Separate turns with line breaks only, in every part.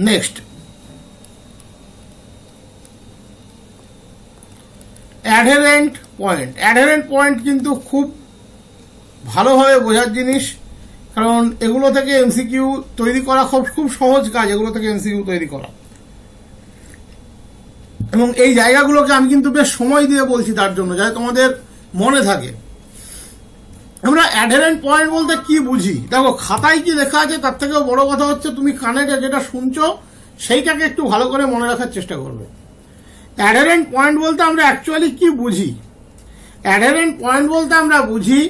Next, adherent point. Adherent point কিন্তু খুব ভালোভাবে বোঝার জিনিস, কারণ এগুলো থেকে এমসিকিউ তৈরি করা খুব সহজ কাজ, এগুলো থেকে এমসিকিউ তৈরি করা। এবং এই জায়গাগুলোকে আমি কিন্তু বেশ সময় দিয়ে বলছি তার জন্য, যাতে তোমাদের মনে থাকে। আমরা অ্যাডহেরেন্ট পয়েন্ট বলতে কি বুঝি, দেখো খাতায় কি লেখা আছে তার থেকেও বড় কথা হচ্ছে তুমি কানে যেটা শুনছো সেইটাকে একটু ভালো করে মনে রাখার চেষ্টা করবে। অ্যাডহেরেন্ট পয়েন্ট বলতে আমরা অ্যাকচুয়ালি কি বুঝি? অ্যাডহেরেন্ট পয়েন্ট বলতে আমরা বুঝি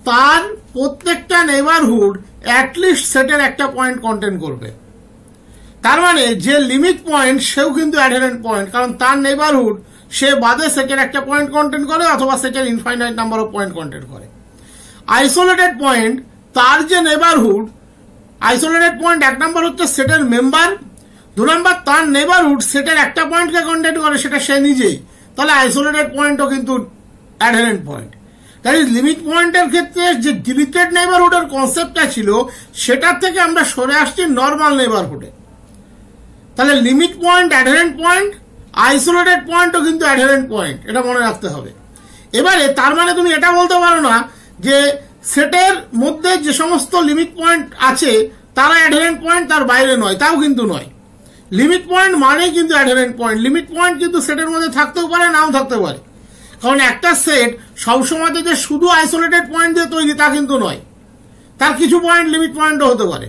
তার প্রত্যেকটা নেইবারহুড অ্যাটলিস্ট সেটের একটা পয়েন্ট কন্টেন করবে। তার মানে যে লিমিট পয়েন্ট সেও কিন্তু অ্যাডহেরেন্ট পয়েন্ট, কারণ তার নেইবারহুড সে বাদে সেটের একটা পয়েন্ট কন্টেন করে অথবা সেটের infinite number of point contain করে। আইসোলেটেড পয়েন্ট তার যে নেইবারহুড, আইসোলেটেড পয়েন্ট এক নাম্বার হচ্ছে সেটের মেম্বার, দু নাম্বার তার নেইবারহুড সেটের একটা পয়েন্টকে কন্টেন করে সেটা সে নিজেই, তাহলে আইসোলেটেড পয়েন্টও কিন্তু অ্যাডহেরেন্ট পয়েন্ট। তাই লিমিট পয়েন্টের ক্ষেত্রে যে ডিলিটেড নেইবারহুডের কনসেপ্টটা ছিল সেটার থেকে আমরা সরে আসছি নর্মাল নেইবারহুডে। তাহলে limit point adherent point, isolated পয়েন্টও কিন্তু অ্যাডহেরেন্ট পয়েন্ট, এটা মনে রাখতে হবে। এবারে তার মানে তুমি এটা বলতে পারো না যে সেটের মধ্যে যে সমস্ত লিমিট পয়েন্ট আছে তারা অ্যাডহেরেন্ট পয়েন্ট, তার বাইরে নয়, তাও কিন্তু নয়। লিমিট পয়েন্ট মানেই কিন্তু অ্যাডহেরেন্ট পয়েন্ট। লিমিট পয়েন্ট কিন্তু সেটের মধ্যে থাকতেও পারে, নাও থাকতে পারে, কারণ একটা সেট সবসময় যে শুধু আইসোলেটেড পয়েন্ট দিয়ে তৈরি তা কিন্তু নয়, তার কিছু পয়েন্ট লিমিট পয়েন্টও হতে পারে।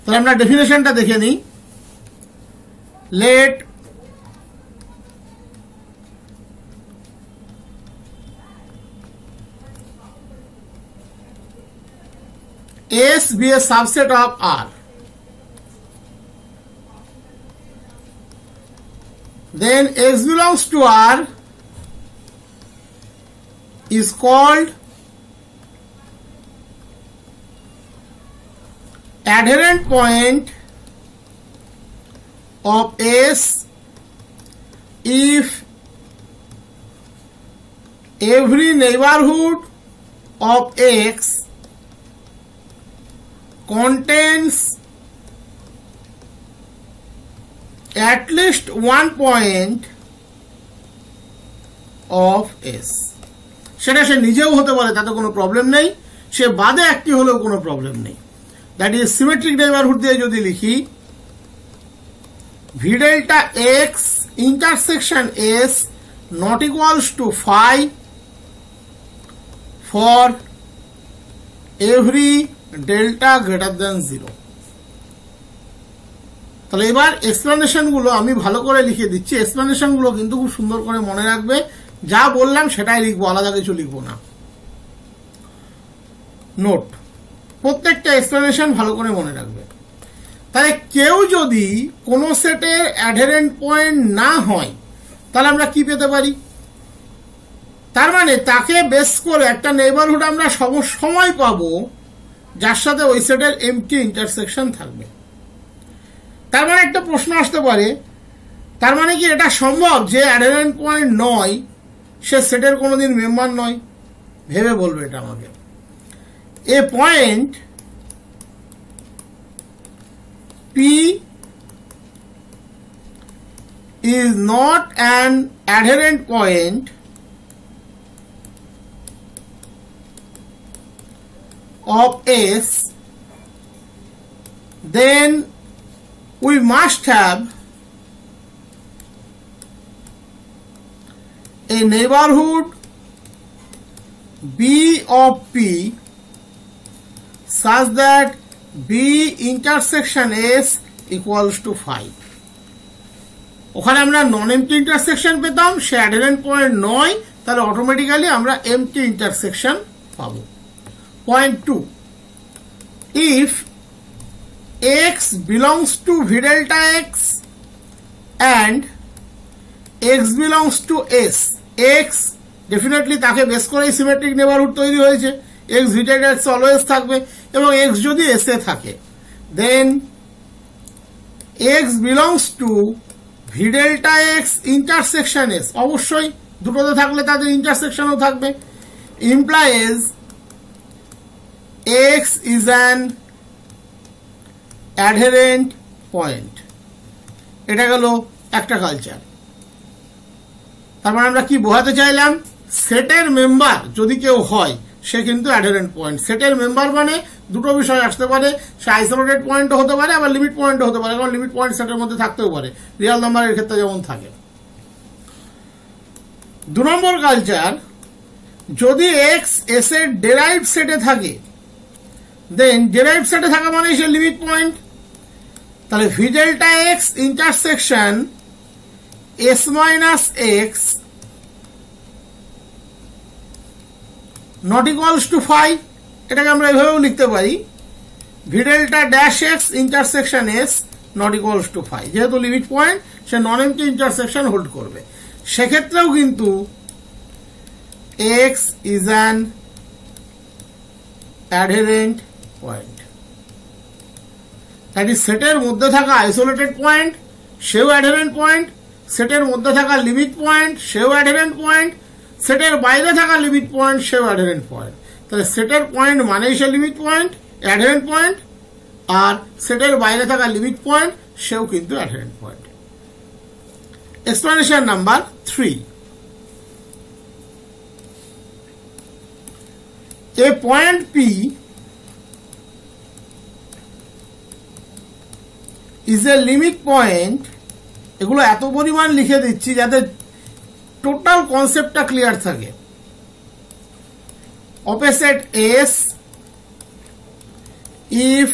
তাহলে আমরা ডেফিনেশনটা দেখে নিই। Let S be a subset of R, then X belongs to R is called adherent point of S if every neighborhood of X contains at least one point of S। সেটা সে নিজেও হতে পারে, তাতে কোনো প্রবলেম নেই, সে বাদে একটি হলেও কোনো প্রবলেম নেই। দ্যাট ইজ সিমেট্রিক নেইবারহুড দিয়ে যদি লিখি V delta X intersection S not equals to phi for every delta greater than 0। তাহলে এবার এক্সপ্লেনেশন গুলো আমি ভালো করে লিখে দিচ্ছি। এক্সপ্লেনেশন গুলো কিন্তু খুব সুন্দর করে মনে রাখবে, যা বললাম সেটাই লিখবো, আলাদা কিছু লিখবো না। নোট, প্রত্যেকটা এক্সপ্লেনেশন ভালো করে মনে রাখবে। তাহলে কেউ যদি কোনো সেটের অ্যাডহেরেন্ট পয়েন্ট না হয় তাহলে আমরা কি পেতে পারি? তার মানে তাকে বেস করে একটা নেইবারহুড আমরা সব সময় পাবো যার সাথে ওই সেটের এমটি ইন্টারসেকশন থাকবে। তার মানে একটা প্রশ্ন আসতে পারে, তার মানে কি এটা সম্ভব যে অ্যাডহেরেন্ট পয়েন্ট নয় সে সেটের কোনোদিন মেম্বার নয়? ভেবে বলবে এটা আমাকে। এ point P is not an adherent point of S, then we must have a neighborhood B of P such that B intersection S equals to phi। ওখানে আমরা নন এমটি ইন্টারসেকশন পেতাম, সে অ্যাডহেরেন্ট পয়েন্ট নয়, তাহলে অটোমেটিক্যালি আমরা এমটি ইন্টারসেকশন পাবো। Point 2, if X belongs to V delta X and X belongs to S, X definitely তাকে base করেই symmetric neighbourhood তৈরি হয়েছে, X V delta X always থাকবে, এবং X যদি S এ থাকে, then X belongs to V delta X intersection S, অবশ্যই দুটোতে থাকলে তাদের ইন্টারসেকশনও থাকবে, implies X is an adherent point. এটা গেল একটা কালচার। তার মানে আমরা কি বোঝাতে চাইলাম, সেটের মেম্বার যদি কেউ হয় সে কিন্তু অ্যাডারেন্ট পয়েন্ট। সেটের মেম্বার মানে দুটো বিষয় আসতে পারে, সে আইসোলেটেড পয়েন্টও হতে পারে, আবার লিমিট পয়েন্টও হতে পারে, কারণ লিমিট পয়েন্ট সেটের মধ্যে থাকতেও পারে, রিয়াল নাম্বারের ক্ষেত্রে যেমন থাকে। 2 নম্বর কালচার, যদি এক্স এস এর ডেরাইভড সেটে থাকে, দেন ডেরাইভড সেটে থাকা মানে সে লিমিট পয়েন্ট। তাহলে V delta x intersection S minus x not equals to 5, এটাকে আমরা এভাবেও লিখতে পারি, V delta dash x intersection S not equals to 5। যেহেতু লিমিট পয়েন্ট, সে নন এমটি ইন্টারসেকশন হোল্ড করবে। সেক্ষেত্রেও কিন্তু x is an adherent point. That is সেটের মধ্যে থাকা আইসোলেটেড পয়েন্ট সেও অ্যাডহেরেন্ট পয়েন্ট, সেটের মধ্যে থাকা লিমিট পয়েন্ট সেও অ্যাডহেরেন্ট পয়েন্ট, সেটের বাইরে থাকা লিমিট পয়েন্ট সেও অ্যাডহেরেন্ট পয়েন্ট। তাহলে সেটের পয়েন্ট মানেই সে লিমিট পয়েন্ট, অ্যাডহেরেন্ট পয়েন্ট, আর সেটের বাইরে থাকা লিমিট পয়েন্ট সেও কিন্তু adherent point. Explanation number 3, a point P is a limit point। এগুলো এত পরিমাণ লিখে দিচ্ছি যাতে টোটাল কনসেপ্টটা ক্লিয়ার থাকে। of a set S if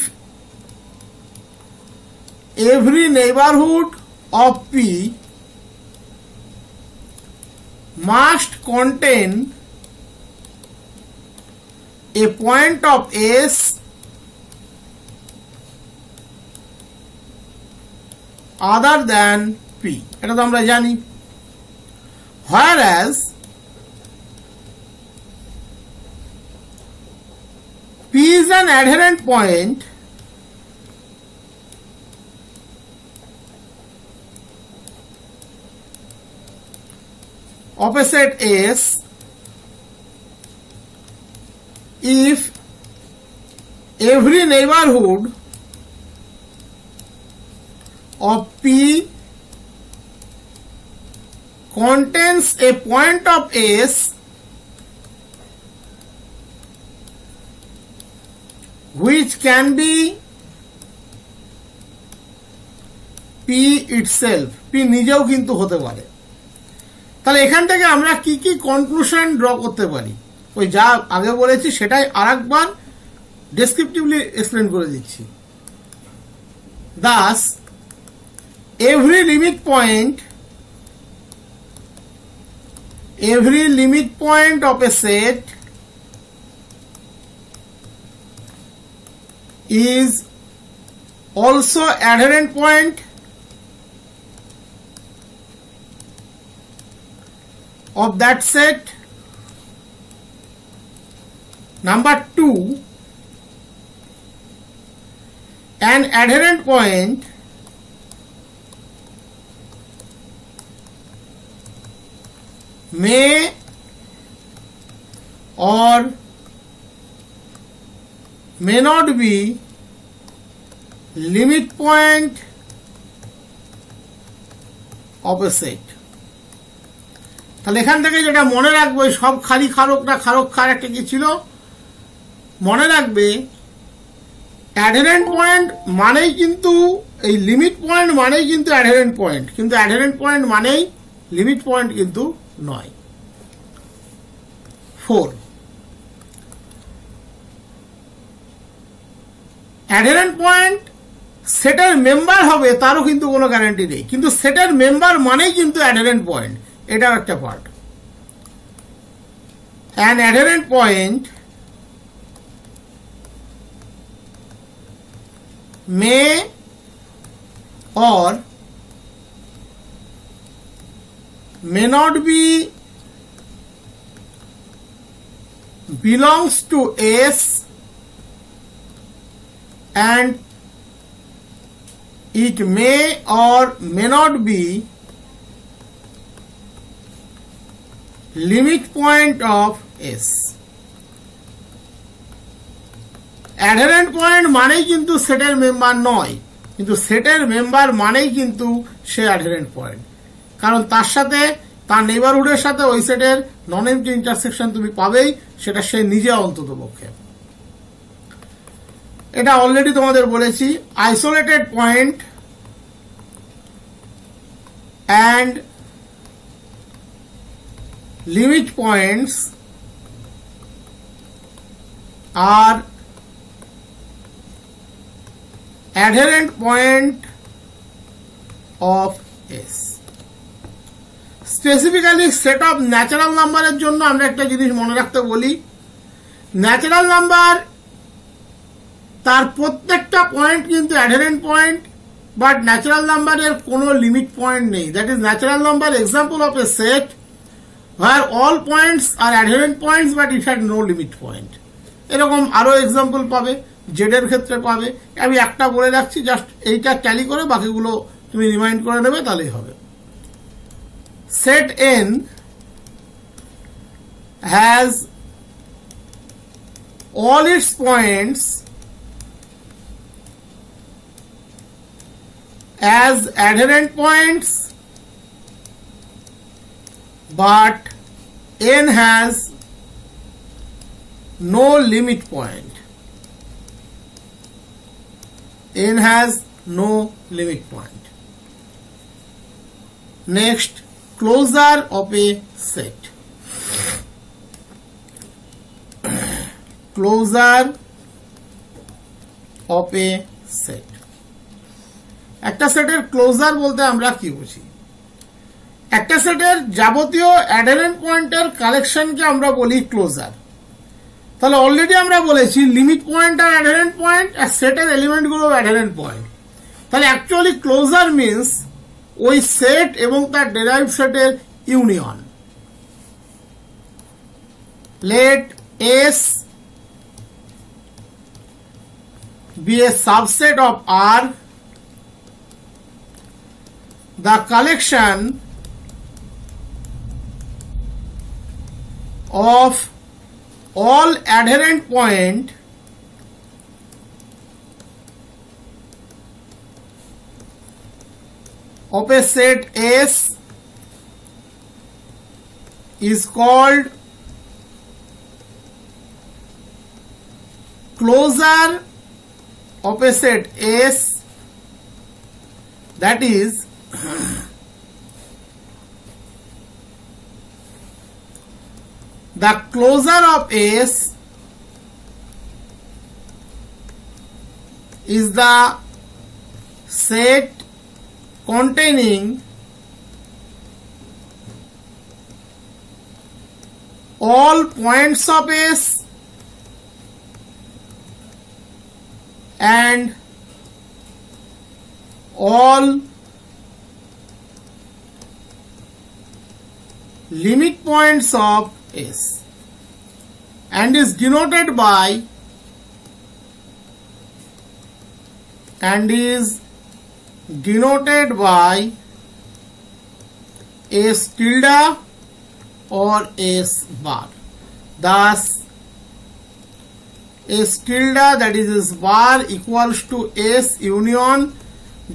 every neighborhood of P must contain a point of S other than P, এটা তো আমরা জানি। whereas P is an adherent point of a set S if every neighborhood of P contains a point of S which can be P itself, P নিজেও কিন্তু হতে পারে। তাহলে এখান থেকে আমরা কি কি কনক্লুশন ড্র করতে পারি, ওই যা আগে বলেছি সেটাই আরেকবার ডেসক্রিপটিভলি এক্সপ্লেন করে দিচ্ছি। Thus, every limit point of a set is also adherent point of that set. Number 2, an adherent point may or may not be limit point of a set। তাহলে এখান থেকে যেটা মনে রাখবে, সব খালি খারক না খারক খার একটা কি ছিল মনে রাখবে, অ্যাডহেরেন্ট পয়েন্ট মানেই কিন্তু এই লিমিট পয়েন্ট মানেই কিন্তু অ্যাডহেরেন্ট পয়েন্ট, কিন্তু অ্যাডহেরেন্ট পয়েন্ট মানেই লিমিট পয়েন্ট কিন্তু নয়। 4, অ্যাডহেরেন্ট পয়েন্ট সেটের মেম্বার হবে তারও কিন্তু কোনো গ্যারান্টি নেই, কিন্তু সেটের মেম্বার মানেই কিন্তু অ্যাডহেরেন্ট পয়েন্ট, এটাও একটা part. An adherent point may or may not be belongs to S and it may or may not be limit point of S। Adherent point মানেই কিন্তু সেটের মেম্বার নয়, কিন্তু সেটের মেম্বার মানেই কিন্তু সে অ্যাডহেরেন্ট পয়েন্ট, কারণ তার সাথে তার নেইবারহুডের সাথে ওই সেটের নন এমটি ইন্টারসেকশন তুমি পাবেই, সেটা সে নিজে অন্তত পক্ষে। এটা অলরেডি তোমাদের বলেছি, isolated point and limit points are adherent point of S. Specifically set of natural নাম্বারের জন্য আমরা একটা জিনিস মনে রাখতে বলি, ন্যাচারাল নাম্বার তার প্রত্যেকটা পয়েন্ট কিন্তু adherent point, but natural number এর কোনো লিমিট পয়েন্ট নেই। That is natural number example of A set where all points are adherent points but it had no limit point। এরকম আরো এক্সাম্পল পাবে, Z এর ক্ষেত্রে পাবে। আমি একটা বলে রাখছি, জাস্ট এইটা ট্যালি করে বাকিগুলো তুমি রিমাইন্ড করে নেবে, তাহলেই হবে। Set n has all its points as adherent points, but n has no limit point. N has no limit point. Next, closure of a set. Closure of a set. একটা সেটের closure বলতে আমরা কি বুঝি? একটা সেটের যাবতীয় অ্যাডহেরেন্ট পয়েন্টের কালেকশনকে আমরা বলি ক্লোজার। তাহলে অলরেডি আমরা বলেছি লিমিট পয়েন্ট আর অ্যাডহেরেন্ট পয়েন্ট, আর সেটের এলিমেন্ট গুলো অ্যাডহেরেন্ট পয়েন্ট। তাহলে অ্যাকচুয়ালি ক্লোজার মিনস ওই সেট এবং তার ডেরাইভড সেটের union. Let S be a subset of R, the collection of all adherent point of a set S is called closure of a set S, that is the closure of S is the set containing all points of S and all limit points of S, and is denoted by S tilde or S bar. Thus S tilde, that is S bar, equals to S union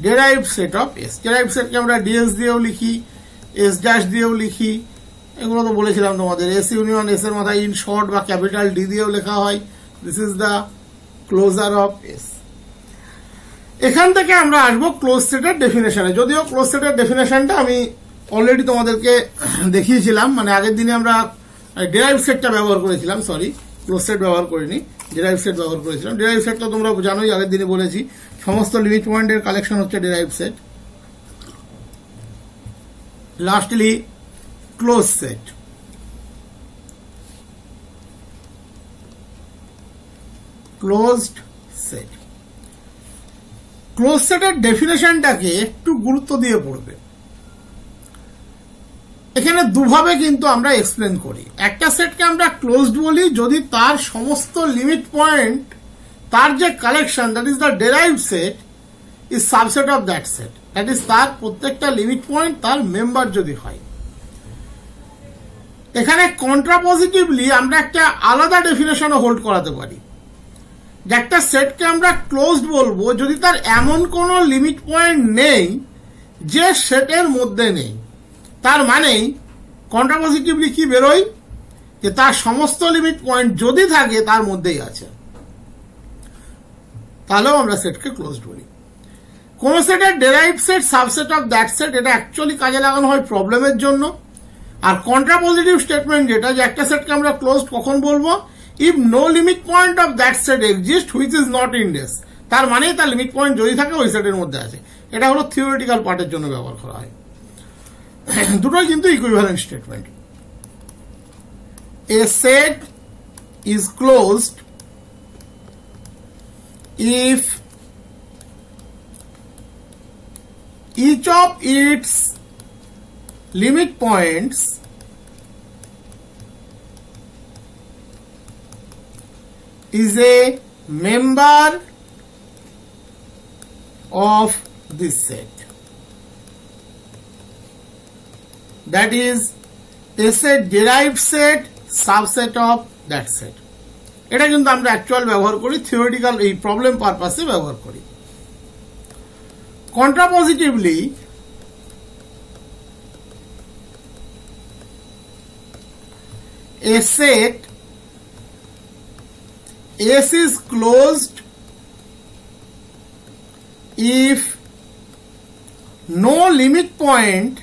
derived set of S. derived set কে আমরা ds দিয়েও লিখি, S dash দিয়েও লিখি, এগুলো তো বলেছিলাম তোমাদের। S union S এর মাথায় ইন শর্ট বা ক্যাপিটাল ডি দিয়েও লেখা হয়। This is the closure of S। এখান থেকে আমরা আসবো ক্লোজ সেটের ডেফিনেশনে। যদিও ক্লোজ সেটের ডেফিনেশনটা আমি অলরেডি তোমাদেরকে দেখিয়েছিলাম, মানে আগের দিনে আমরা ডেরাইভ সেটটা ব্যবহার করেছিলাম, সরি ক্লোজ সেট ব্যবহার করিনি, ডেরাইভ সেট ব্যবহার করেছিলাম। ডেরাইভ সেট তো তোমরা জানোই, আগের দিনে বলেছি সমস্ত লিমিট পয়েন্টের কালেকশন হচ্ছে derive set. Lastly close set. Closed set, close সেটের ডেফিনেশনটাকে একটু গুরুত্ব দিয়ে পড়বে। এখানে দুভাবে কিন্তু আমরা এক্সপ্লেন করি। একটা সেটকে আমরা ক্লোজড বলি যদি তার সমস্ত লিমিট পয়েন্ট, তার যে collection, that is the ডেরাইভড set, is subset of that set, that is তার প্রত্যেকটা লিমিট পয়েন্ট তার মেম্বার যদি হয়। এখানে কন্ট্রাপজিটিভলি আমরা একটা আলাদা ডেফিনেশনও হোল্ড করাতে পারি। যে একটা সেটকে আমরা ক্লোজড বলবো যদি তার এমন কোনো লিমিট পয়েন্ট নেই যে সেটের মধ্যে নেই। তার মানেই কন্ট্রাপজিটিভলি কি বেরোয়, যে তার সমস্ত লিমিট পয়েন্ট যদি থাকে তার মধ্যেই আছে, তাহলেও আমরা সেটকে ক্লোজড বলি। কোন সেটের ডেরাইভড set subset of that set, এটা অ্যাকচুয়ালি কাজে লাগানো হয় প্রবলেমের জন্য। আর কন্ট্রাপজিটিভ স্টেটমেন্ট যেটা, যে একটা সেটকে আমরা ক্লোজড কখন বলবো, if no limit point of that set exist which is not index, তার মানে তার লিমিট পয়েন্ট যদি থাকে ওই সেটের মধ্যে আছে। এটা হলো থিওরিটিক্যাল পার্টের জন্য ব্যবহার করা হয়। দুটোই কিন্তু equivalent statement. A set is closed if each of its limit points is a member of this set. That is a set derived set subset of that set. এটা কিন্তু আমরা অ্যাকচুয়াল ব্যবহার করি, থিওরিটিক্যাল এই প্রবলেম পারপাসে ব্যবহার করি। কন্ট্রাপজিটিভলি a set S is closed if no limit point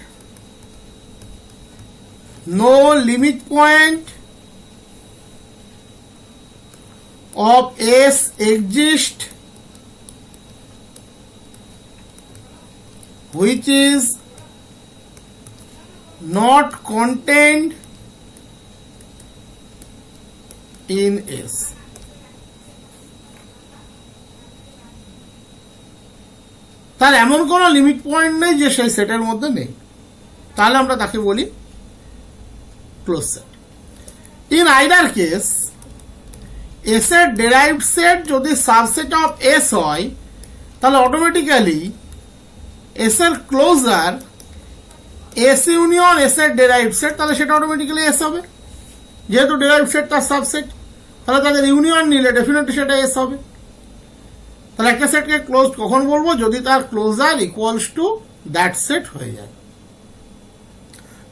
of S exists which is not contained in S. তার এমন কোন লিমিট পয়েন্ট নেই যে সেই সেটের মধ্যে নেই, তাহলে আমরা তাকে বলি close set. In either case S এর ডেরাইভড সেট যদি সাবসেট অফ S হয়, তাহলে অটোমেটিক্যালি S এর ক্লোজার S ইউনিয়ন S এর ডেরাইভড সেট, তাহলে সেটা অটোমেটিক্যালি S হবে। যেহেতু ডেরাইভড সেট তার সাবসেট, তাহলে তাদের ইউনিয়ন নিলে ডেফিনেটলি সেটা S হবে। তাহলে একটা সেটকে ক্লোজ কখন বলবো, যদি তার closure equals to that set হয়ে যায়।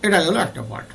এটা গেল একটা পার্ট।